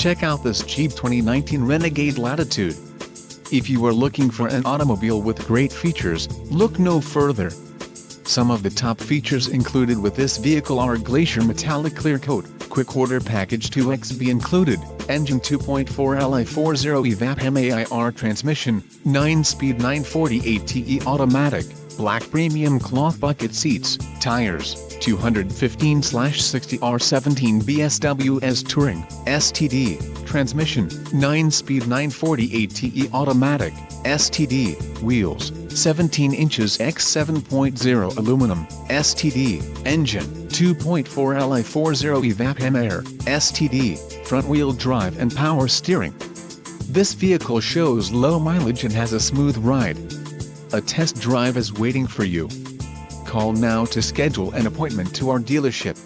Check out this Jeep 2019 Renegade Latitude. If you are looking for an automobile with great features, look no further. Some of the top features included with this vehicle are Glacier Metallic Clear Coat, Quick Order Package 2XB included, engine 2.4 Li40 EVAP MAIR transmission, 9-speed 948TE automatic, black premium cloth bucket seats, tires, 215/60 R17 BSWS Touring, STD, transmission, 9-speed 948TE automatic, STD, wheels, 17 inches x 7.0 aluminum, STD, engine, 2.4 Li40 EVAP MAIR, STD, front-wheel drive and power steering. This vehicle shows low mileage and has a smooth ride. A test drive is waiting for you. Call now to schedule an appointment to our dealership.